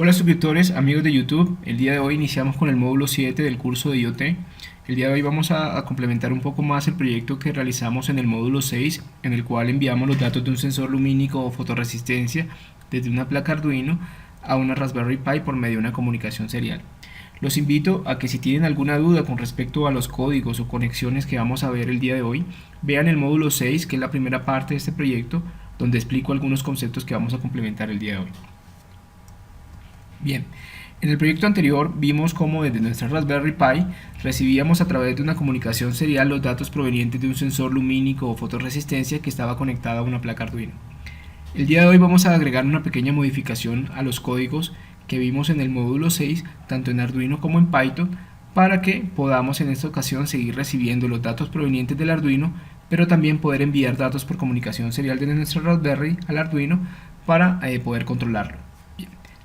Hola suscriptores, amigos de YouTube. El día de hoy iniciamos con el módulo 7 del curso de IoT. El día de hoy vamos a complementar un poco más el proyecto que realizamos en el módulo 6, en el cual enviamos los datos de un sensor lumínico o fotorresistencia desde una placa Arduino a una Raspberry Pi por medio de una comunicación serial. Los invito a que si tienen alguna duda con respecto a los códigos o conexiones que vamos a ver el día de hoy, vean el módulo 6, que es la primera parte de este proyecto, donde explico algunos conceptos que vamos a complementar el día de hoy. Bien, en el proyecto anterior vimos cómo desde nuestra Raspberry Pi recibíamos a través de una comunicación serial los datos provenientes de un sensor lumínico o fotorresistencia que estaba conectado a una placa Arduino. El día de hoy vamos a agregar una pequeña modificación a los códigos que vimos en el módulo 6, tanto en Arduino como en Python, para que podamos en esta ocasión seguir recibiendo los datos provenientes del Arduino, pero también poder enviar datos por comunicación serial desde nuestra Raspberry al Arduino para poder controlarlo.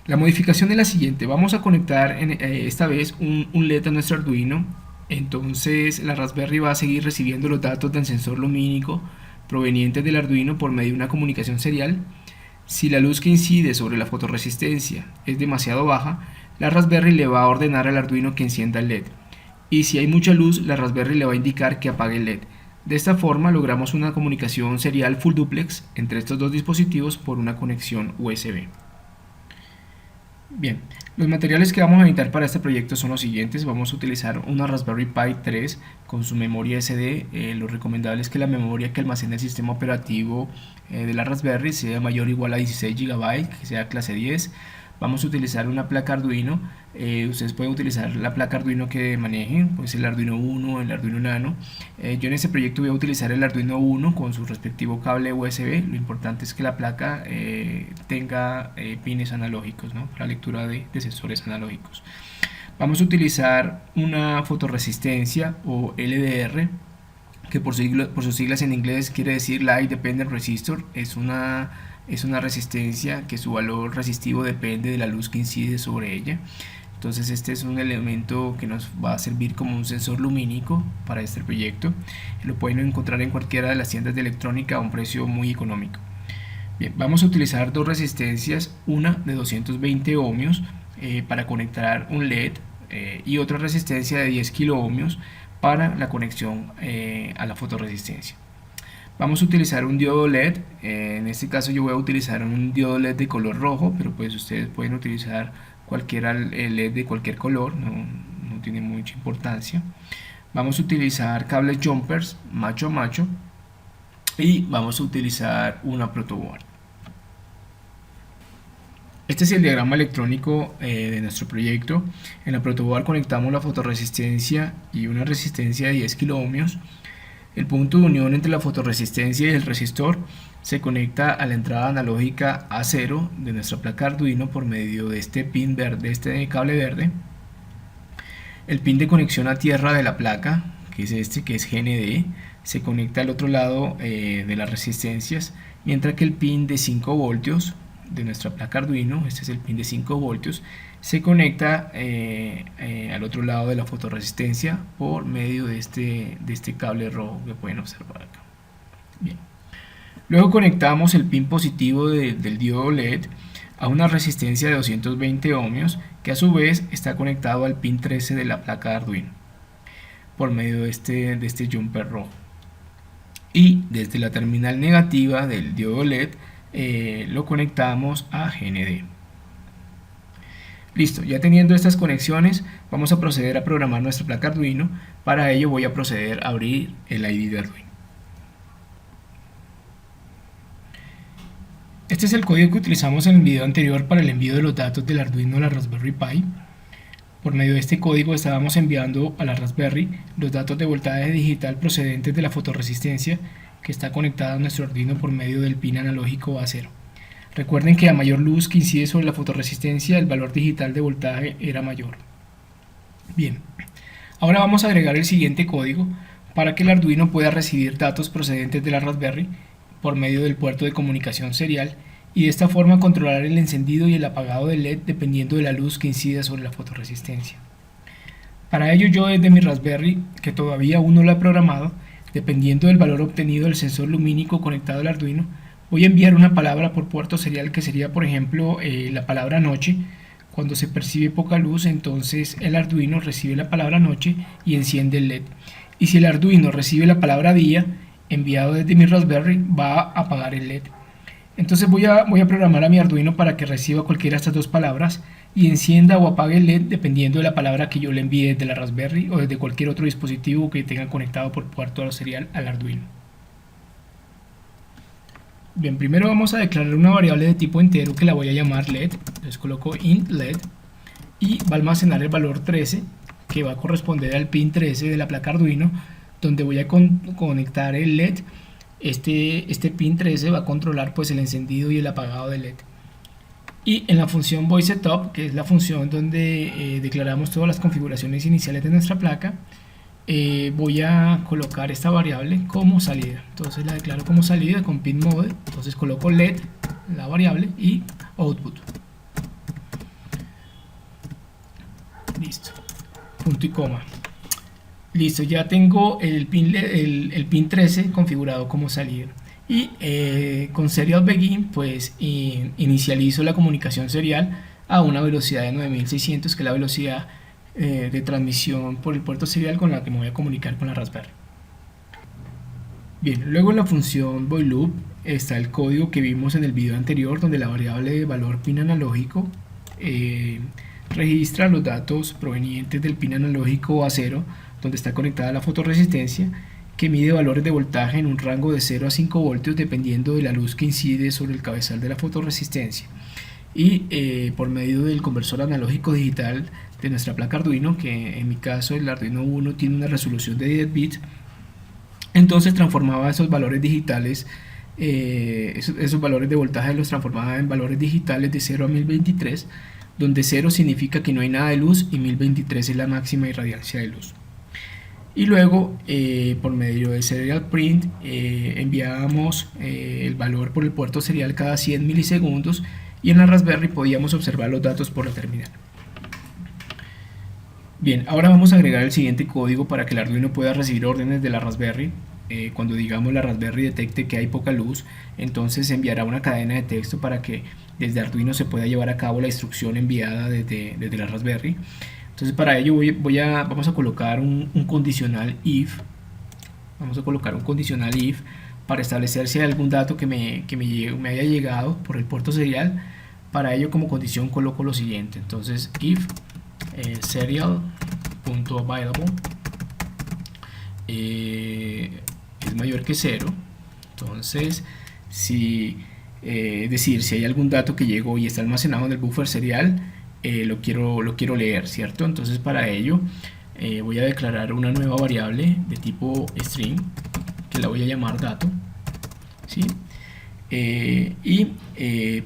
La modificación es la siguiente: vamos a conectar esta vez un LED a nuestro Arduino. Entonces la Raspberry va a seguir recibiendo los datos del sensor lumínico provenientes del Arduino por medio de una comunicación serial. Si la luz que incide sobre la fotorresistencia es demasiado baja, la Raspberry le va a ordenar al Arduino que encienda el LED, y si hay mucha luz, la Raspberry le va a indicar que apague el LED. De esta forma logramos una comunicación serial full duplex entre estos dos dispositivos por una conexión USB. Bien, los materiales que vamos a necesitar para este proyecto son los siguientes. Vamos a utilizar una Raspberry Pi 3 con su memoria SD. Lo recomendable es que la memoria que almacena el sistema operativo de la Raspberry sea mayor o igual a 16 GB, que sea clase 10. Vamos a utilizar una placa Arduino. Ustedes pueden utilizar la placa Arduino que manejen, pues el Arduino Uno, el Arduino Nano. Yo en este proyecto voy a utilizar el Arduino Uno con su respectivo cable USB. Lo importante es que la placa tenga pines analógicos, ¿no?, para lectura de sensores analógicos. Vamos a utilizar una fotorresistencia o LDR, que por sus siglas en inglés quiere decir Light Dependent Resistor. Es una resistencia que su valor resistivo depende de la luz que incide sobre ella. Entonces este es un elemento que nos va a servir como un sensor lumínico para este proyecto. Lo pueden encontrar en cualquiera de las tiendas de electrónica a un precio muy económico. Bien, vamos a utilizar dos resistencias, una de 220 ohmios para conectar un LED y otra resistencia de 10 kilo ohmios para la conexión a la fotorresistencia. Vamos a utilizar un diodo LED. En este caso yo voy a utilizar un diodo LED de color rojo, pero pues ustedes pueden utilizar cualquiera LED de cualquier color, no tiene mucha importancia. Vamos a utilizar cables jumpers macho a macho y vamos a utilizar una protoboard. Este es el diagrama electrónico de nuestro proyecto. En la protoboard conectamos la fotorresistencia y una resistencia de 10 kilo ohmios. El punto de unión entre la fotorresistencia y el resistor se conecta a la entrada analógica A0 de nuestra placa Arduino por medio de este pin verde, este cable verde. El pin de conexión a tierra de la placa, que es este, que es GND, se conecta al otro lado de las resistencias, mientras que el pin de 5 voltios de nuestra placa Arduino, este es el pin de 5 voltios, se conecta al otro lado de la fotorresistencia por medio de este cable rojo que pueden observar acá. Bien. Luego conectamos el pin positivo del diodo LED a una resistencia de 220 ohmios que a su vez está conectado al pin 13 de la placa Arduino por medio de este jumper rojo. Y desde la terminal negativa del diodo LED lo conectamos a GND. Listo, ya teniendo estas conexiones, vamos a proceder a programar nuestra placa Arduino. Para ello voy a proceder a abrir el ID de Arduino. Este es el código que utilizamos en el video anterior para el envío de los datos del Arduino a la Raspberry Pi. Por medio de este código estábamos enviando a la Raspberry los datos de voltaje digital procedentes de la fotorresistencia que está conectada a nuestro Arduino por medio del pin analógico A0. Recuerden que a mayor luz que incide sobre la fotorresistencia, el valor digital de voltaje era mayor. Bien, ahora vamos a agregar el siguiente código para que el Arduino pueda recibir datos procedentes de la Raspberry por medio del puerto de comunicación serial y de esta forma controlar el encendido y el apagado del LED dependiendo de la luz que incida sobre la fotorresistencia. Para ello yo desde mi Raspberry, que todavía aún no lo he programado, dependiendo del valor obtenido del sensor lumínico conectado al Arduino, voy a enviar una palabra por puerto serial que sería, por ejemplo, la palabra noche, Cuando se percibe poca luz, entonces el Arduino recibe la palabra noche y enciende el LED. Y si el Arduino recibe la palabra día, enviado desde mi Raspberry, va a apagar el LED. Entonces voy a programar a mi Arduino para que reciba cualquiera de estas dos palabras y encienda o apague el LED dependiendo de la palabra que yo le envíe desde la Raspberry o desde cualquier otro dispositivo que tenga conectado por puerto serial al Arduino. Bien, primero vamos a declarar una variable de tipo entero que la voy a llamar LED. Entonces coloco int LED y va a almacenar el valor 13 que va a corresponder al pin 13 de la placa Arduino, donde voy a conectar el LED. Este pin 13 va a controlar pues el encendido y el apagado del LED. Y en la función voiceTop, que es la función donde declaramos todas las configuraciones iniciales de nuestra placa, voy a colocar esta variable como salida. Entonces la declaro como salida con pin mode. Entonces coloco LED, la variable, y output. Listo. Punto y coma. Listo, ya tengo el pin 13 configurado como salida. Y con serial begin pues inicializo la comunicación serial a una velocidad de 9600, que es la velocidad de transmisión por el puerto serial con la que me voy a comunicar con la Raspberry. Bien, luego en la función void loop está el código que vimos en el video anterior, donde la variable de valor pin analógico registra los datos provenientes del pin analógico A0, donde está conectada la fotorresistencia, que mide valores de voltaje en un rango de 0 a 5 voltios dependiendo de la luz que incide sobre el cabezal de la fotorresistencia. Y por medio del conversor analógico digital de nuestra placa Arduino, que en mi caso el Arduino Uno tiene una resolución de 10 bits, entonces transformaba esos valores digitales, esos valores de voltaje los transformaba en valores digitales de 0 a 1023, donde 0 significa que no hay nada de luz y 1023 es la máxima irradiancia de luz. Y luego por medio de serial print enviábamos el valor por el puerto serial cada 100 milisegundos, y en la Raspberry podíamos observar los datos por la terminal. Bien, ahora vamos a agregar el siguiente código para que el Arduino pueda recibir órdenes de la Raspberry. Cuando digamos la Raspberry detecte que hay poca luz, entonces enviará una cadena de texto para que desde Arduino se pueda llevar a cabo la instrucción enviada desde la Raspberry. Entonces para ello vamos a colocar un condicional if. Vamos a colocar un condicional if para establecer si hay algún dato que me haya llegado por el puerto serial. Para ello como condición coloco lo siguiente. Entonces if serial.available es mayor que 0. Entonces es decir, si hay algún dato que llegó y está almacenado en el buffer serial, lo quiero leer, ¿cierto? Entonces para ello voy a declarar una nueva variable de tipo string que la voy a llamar dato, ¿sí?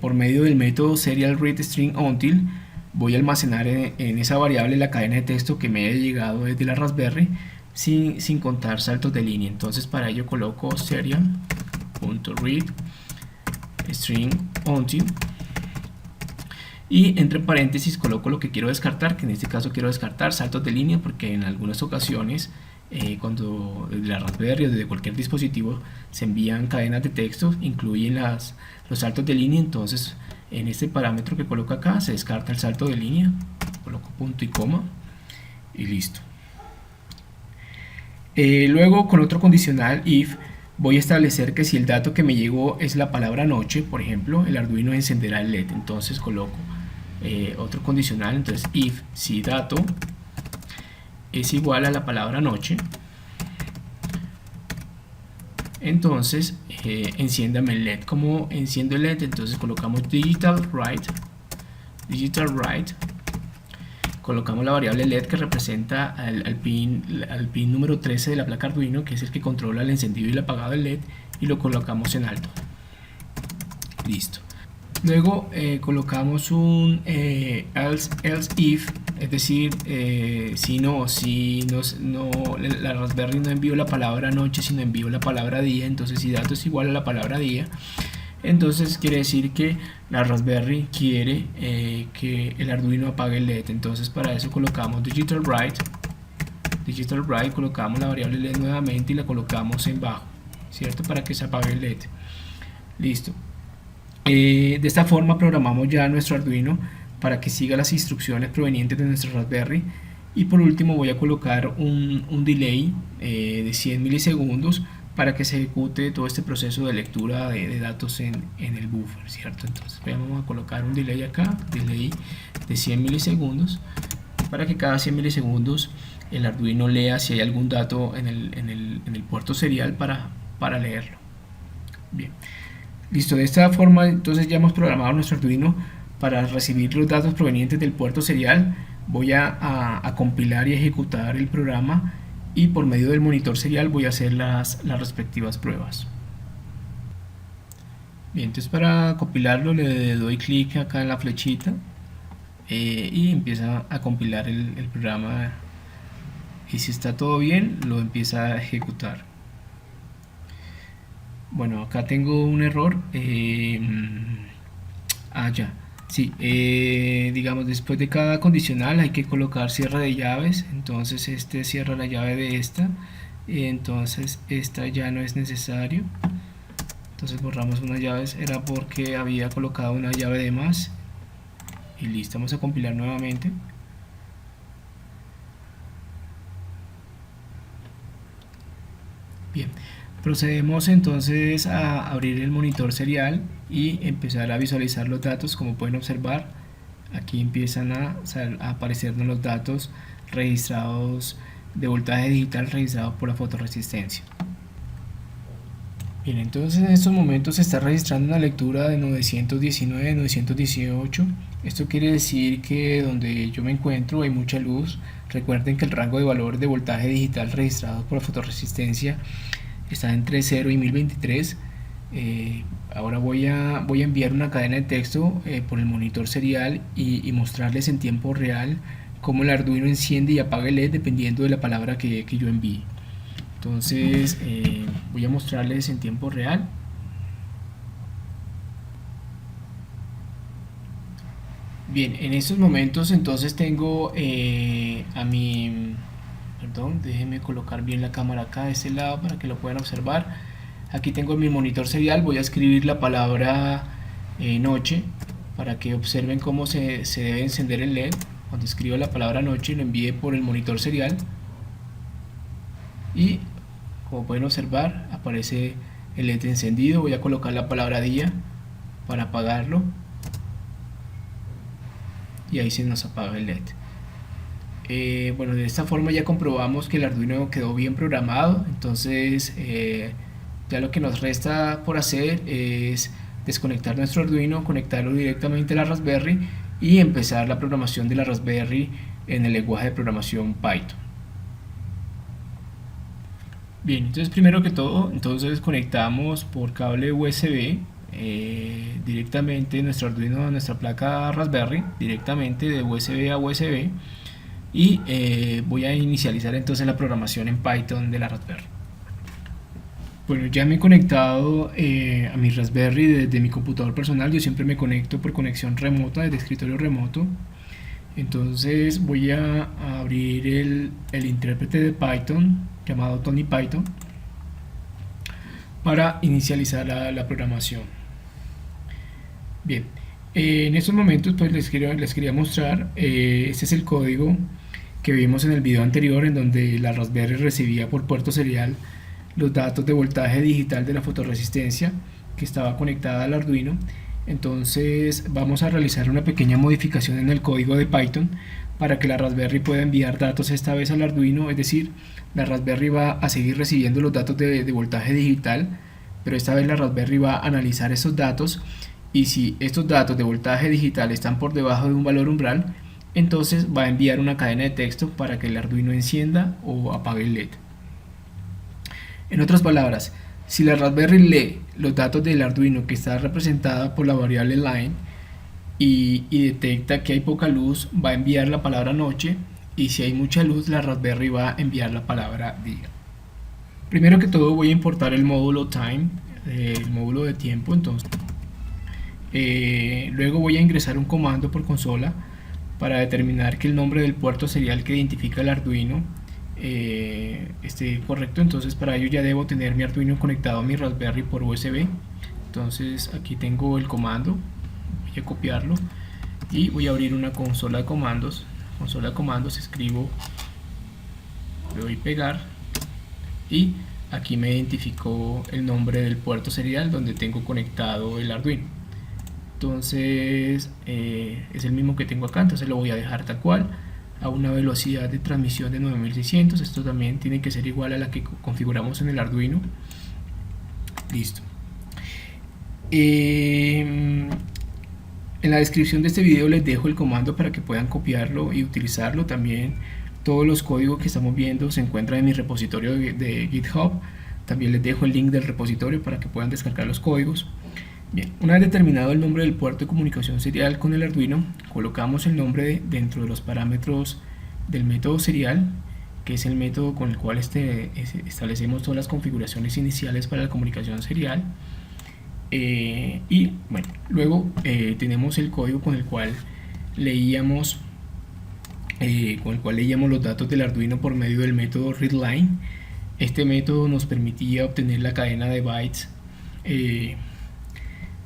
Por medio del método serialReadStringUntil voy a almacenar en esa variable la cadena de texto que me haya llegado desde la Raspberry sin contar saltos de línea. Entonces para ello coloco serial.readStringUntil y entre paréntesis coloco lo que quiero descartar, que en este caso quiero descartar saltos de línea, porque en algunas ocasiones cuando desde la Raspberry o desde cualquier dispositivo se envían cadenas de texto, incluyen los saltos de línea. Entonces en este parámetro que coloco acá se descarta el salto de línea, coloco punto y coma y listo. Luego con otro condicional if voy a establecer que si el dato que me llegó es la palabra noche, por ejemplo, el Arduino encenderá el LED. Entonces coloco otro condicional, entonces if si dato es igual a la palabra noche, entonces enciéndame el LED. ¿Cómo enciendo el LED? Entonces colocamos digital write, colocamos la variable LED que representa al pin número 13 de la placa Arduino, que es el que controla el encendido y el apagado del LED, y lo colocamos en alto. Listo. Luego colocamos un else if, es decir, si la Raspberry no envió la palabra noche, sino envió la palabra día. Entonces si dato es igual a la palabra día, entonces quiere decir que la Raspberry quiere que el Arduino apague el LED. Entonces para eso colocamos digital write, colocamos la variable LED nuevamente y la colocamos en bajo, ¿cierto? Para que se apague el LED. Listo. De esta forma programamos ya nuestro Arduino para que siga las instrucciones provenientes de nuestro Raspberry. Y por último voy a colocar un delay de 100 milisegundos para que se ejecute todo este proceso de lectura de datos en el buffer, ¿cierto? Entonces vamos a colocar un delay acá, delay de 100 milisegundos, para que cada 100 milisegundos el Arduino lea si hay algún dato en el puerto serial para leerlo. Bien, listo. De esta forma entonces ya hemos programado nuestro Arduino para recibir los datos provenientes del puerto serial. Voy a compilar y ejecutar el programa, y por medio del monitor serial voy a hacer las respectivas pruebas. Bien, entonces para compilarlo le doy clic acá en la flechita y empieza a compilar el programa, y si está todo bien lo empieza a ejecutar. Bueno, acá tengo un error. Ya. Sí, digamos, después de cada condicional hay que colocar cierre de llaves. Entonces este cierra la llave de esta, entonces esta ya no es necesario. Entonces borramos unas llaves, era porque había colocado una llave de más. Y listo, vamos a compilar nuevamente. Bien, procedemos entonces a abrir el monitor serial y empezar a visualizar los datos. Como pueden observar, aquí empiezan a aparecernos los datos registrados de voltaje digital registrados por la fotorresistencia. Bien, entonces en estos momentos se está registrando una lectura de 919, 918. Esto quiere decir que donde yo me encuentro hay mucha luz. Recuerden que el rango de valor de voltaje digital registrado por la fotorresistencia está entre 0 y 1023. Ahora voy a enviar una cadena de texto por el monitor serial y mostrarles en tiempo real cómo el Arduino enciende y apaga el LED dependiendo de la palabra que yo envíe. Entonces voy a mostrarles en tiempo real. Bien, en estos momentos entonces tengo perdón, déjenme colocar bien la cámara acá de este lado para que lo puedan observar. Aquí tengo mi monitor serial, voy a escribir la palabra noche para que observen cómo se debe encender el LED. Cuando escribo la palabra noche lo envíe por el monitor serial y como pueden observar aparece el LED encendido. Voy a colocar la palabra día para apagarlo y ahí se nos apaga el LED. Bueno, de esta forma ya comprobamos que el Arduino quedó bien programado. Entonces ya lo que nos resta por hacer es desconectar nuestro Arduino, conectarlo directamente a la Raspberry y empezar la programación de la Raspberry en el lenguaje de programación Python. Bien, entonces primero que todo, entonces conectamos por cable USB directamente nuestro Arduino a nuestra placa Raspberry, directamente de USB a USB, y voy a inicializar entonces la programación en Python de la Raspberry. Bueno, ya me he conectado a mi Raspberry desde mi computador personal. Yo siempre me conecto por conexión remota, desde escritorio remoto. Entonces voy a abrir el intérprete de Python llamado Tony Python para inicializar la programación. Bien, en estos momentos pues les quería mostrar, este es el código que vimos en el video anterior, en donde la Raspberry recibía por puerto serial los datos de voltaje digital de la fotorresistencia que estaba conectada al Arduino. Entonces vamos a realizar una pequeña modificación en el código de Python para que la Raspberry pueda enviar datos esta vez al Arduino. Es decir, la Raspberry va a seguir recibiendo los datos de voltaje digital, pero esta vez la Raspberry va a analizar esos datos, y si estos datos de voltaje digital están por debajo de un valor umbral, entonces va a enviar una cadena de texto para que el Arduino encienda o apague el LED. En otras palabras, si la Raspberry lee los datos del Arduino que está representada por la variable line y detecta que hay poca luz, va a enviar la palabra noche, y si hay mucha luz, la Raspberry va a enviar la palabra día. Primero que todo voy a importar el módulo time, el módulo de tiempo. Entonces luego voy a ingresar un comando por consola para determinar que el nombre del puerto serial que identifica el Arduino esté correcto. Entonces para ello ya debo tener mi Arduino conectado a mi Raspberry por USB. Entonces aquí tengo el comando, voy a copiarlo y voy a abrir una consola de comandos. Escribo, le doy pegar y aquí me identificó el nombre del puerto serial donde tengo conectado el Arduino. Entonces es el mismo que tengo acá, entonces lo voy a dejar tal cual, a una velocidad de transmisión de 9600. Esto también tiene que ser igual a la que configuramos en el Arduino. Listo. En la descripción de este video les dejo el comando para que puedan copiarlo y utilizarlo. También todos los códigos que estamos viendo se encuentran en mi repositorio de GitHub. También les dejo el link del repositorio para que puedan descargar los códigos. Bien, una vez determinado el nombre del puerto de comunicación serial con el Arduino, colocamos el nombre dentro de los parámetros del método serial, que es el método con el cual establecemos todas las configuraciones iniciales para la comunicación serial. Y bueno, luego tenemos el código con el cual leíamos los datos del Arduino por medio del método readline. Este método nos permitía obtener la cadena de bytes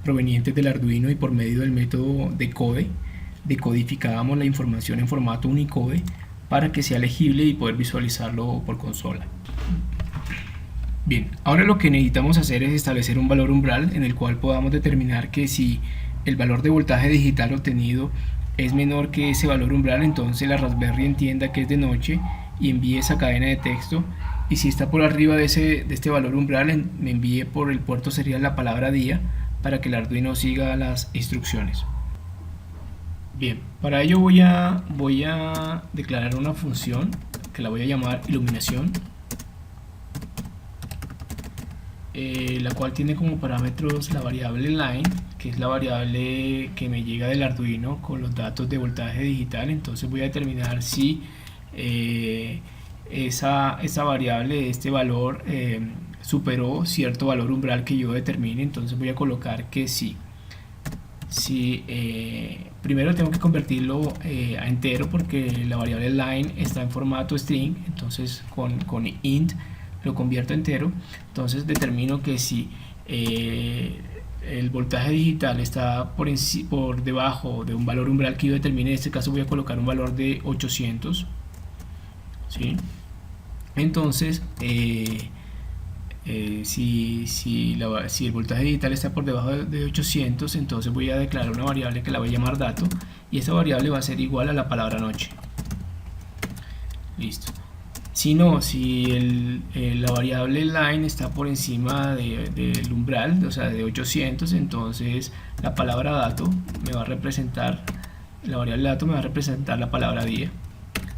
provenientes del Arduino, y por medio del método decode decodificábamos la información en formato Unicode para que sea legible y poder visualizarlo por consola. Bien, ahora lo que necesitamos hacer es establecer un valor umbral en el cual podamos determinar que si el valor de voltaje digital obtenido es menor que ese valor umbral, entonces la Raspberry entienda que es de noche y envíe esa cadena de texto, y si está por arriba de este valor umbral, me envíe por el puerto serial la palabra día para que el Arduino siga las instrucciones. Bien, para ello voy a declarar una función que la voy a llamar iluminación, la cual tiene como parámetros la variable line, que es la variable que me llega del Arduino con los datos de voltaje digital. Entonces voy a determinar si esa variable, este valor, superó cierto valor umbral que yo determine. Entonces voy a colocar que sí. Primero tengo que convertirlo a entero, porque la variable line está en formato string. Entonces con int lo convierto a entero. Entonces determino que si el voltaje digital está por debajo de un valor umbral que yo determine, en este caso voy a colocar un valor de 800, ¿sí? Entonces si el voltaje digital está por debajo de 800, entonces voy a declarar una variable que la voy a llamar dato, y esa variable va a ser igual a la palabra noche. Listo. Si no, la variable line está por encima del umbral, o sea de 800, entonces la palabra dato me va a representar, la variable dato me va a representar la palabra día.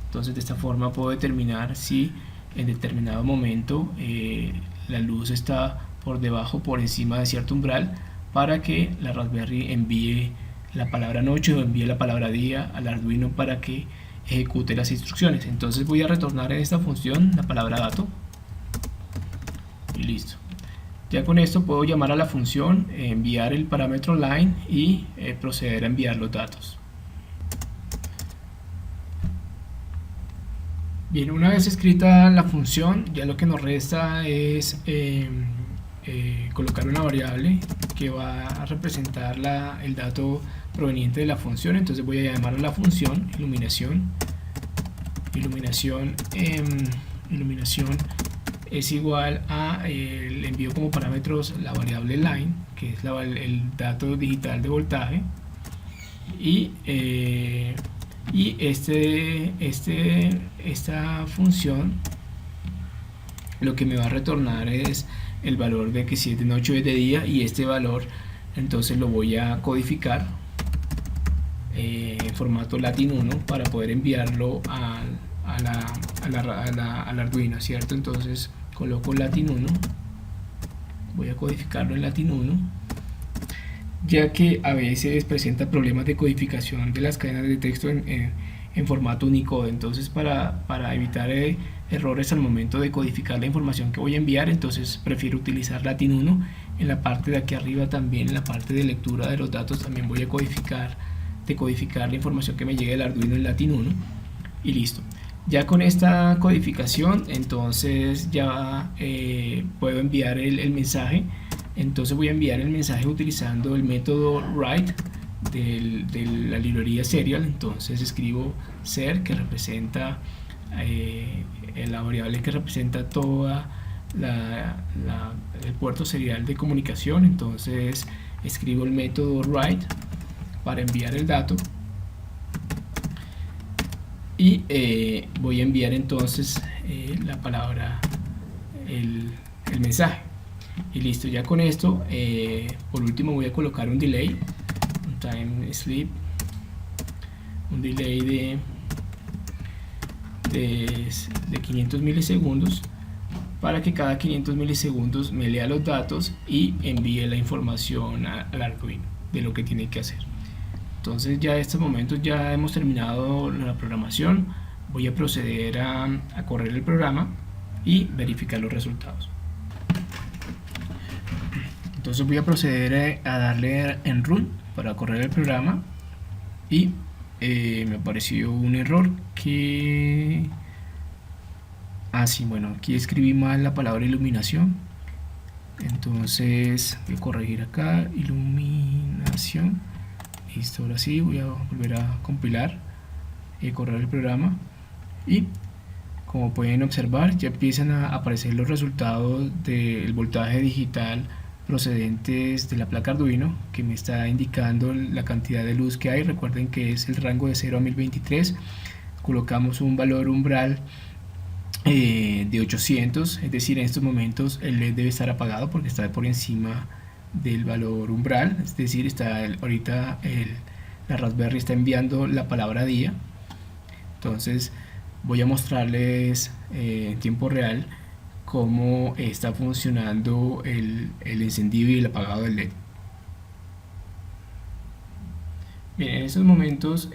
Entonces de esta forma puedo determinar si en determinado momento la luz está por debajo, por encima de cierto umbral, para que la Raspberry envíe la palabra noche o envíe la palabra día al Arduino para que ejecute las instrucciones. Entonces voy a retornar en esta función la palabra dato y listo. Ya con esto puedo llamar a la función, enviar el parámetro line y proceder a enviar los datos. Bien, una vez escrita la función, ya lo que nos resta es colocar una variable que va a representar el dato proveniente de la función. Entonces voy a llamar a la función iluminación es igual a el envío como parámetros la variable line, que es el dato digital de voltaje, y esta función lo que me va a retornar es el valor de que si es de noche o es de día, y este valor entonces lo voy a codificar en formato Latin 1 para poder enviarlo al Arduino, ¿cierto? Entonces coloco Latin 1, voy a codificarlo en Latin 1, ya que a veces presenta problemas de codificación de las cadenas de texto en formato Unicode. Entonces para evitar errores al momento de codificar la información que voy a enviar, entonces prefiero utilizar Latin 1. En la parte de aquí arriba también, en la parte de lectura de los datos, también voy a decodificar la información que me llegue del Arduino en Latin 1 y listo. Ya con esta codificación entonces ya puedo enviar el mensaje. Entonces voy a enviar el mensaje utilizando el método write, de la librería serial. Entonces escribo ser, que representa la variable que representa toda el puerto serial de comunicación. Entonces escribo el método write para enviar el dato y voy a enviar entonces la palabra, el mensaje, y listo. Ya con esto, por último voy a colocar un delay, un time sleep, un delay de 500 milisegundos, para que cada 500 milisegundos me lea los datos y envíe la información al Arduino de lo que tiene que hacer. Entonces ya en estos momentos ya hemos terminado la programación. Voy a proceder a correr el programa y verificar los resultados. Entonces voy a proceder a darle en run para correr el programa y me apareció un error que... bueno, aquí escribí mal la palabra iluminación. Entonces voy a corregir acá, iluminación. Listo, ahora sí voy a volver a compilar y correr el programa, y como pueden observar ya empiezan a aparecer los resultados del voltaje digital procedentes de la placa Arduino, que me está indicando la cantidad de luz que hay. Recuerden que es el rango de 0 a 1023. Colocamos un valor umbral de 800, es decir, en estos momentos el LED debe estar apagado porque está por encima del valor umbral, es decir, ahorita la Raspberry está enviando la palabra día. Entonces voy a mostrarles en tiempo real cómo está funcionando el encendido y el apagado del LED. Bien, en estos momentos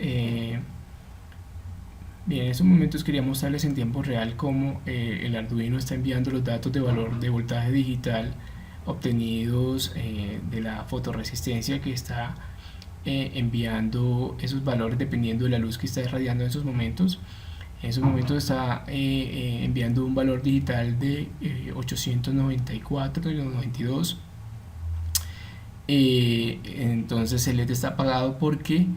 quería mostrarles en tiempo real cómo el Arduino está enviando los datos de valor de voltaje digital obtenidos de la fotorresistencia, que está enviando esos valores dependiendo de la luz que está irradiando en esos momentos. En esos momentos está enviando un valor digital de 894,92. Entonces el LED está apagado porque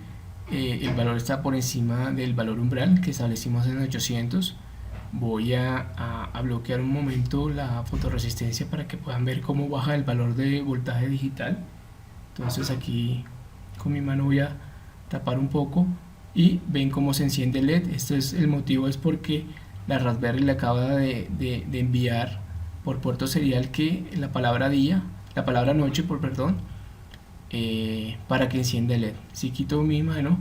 el valor está por encima del valor umbral que establecimos en 800. Voy a bloquear un momento la fotorresistencia para que puedan ver cómo baja el valor de voltaje digital. Entonces aquí con mi mano voy a tapar un poco y ven cómo se enciende el LED. Esto es el motivo, es porque la Raspberry le acaba de enviar por puerto serial que la palabra noche, para que encienda el LED. Si quito mi mano,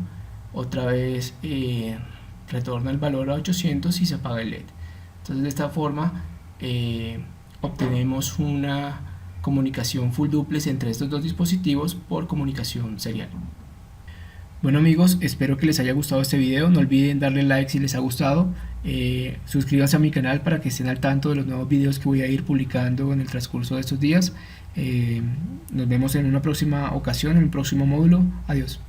otra vez retorna el valor a 800 y se apaga el LED. Entonces de esta forma obtenemos una comunicación full duplex entre estos dos dispositivos por comunicación serial. Bueno amigos, espero que les haya gustado este video. No olviden darle like si les ha gustado. Suscríbanse a mi canal para que estén al tanto de los nuevos videos que voy a ir publicando en el transcurso de estos días. Nos vemos en una próxima ocasión, en un próximo módulo. Adiós.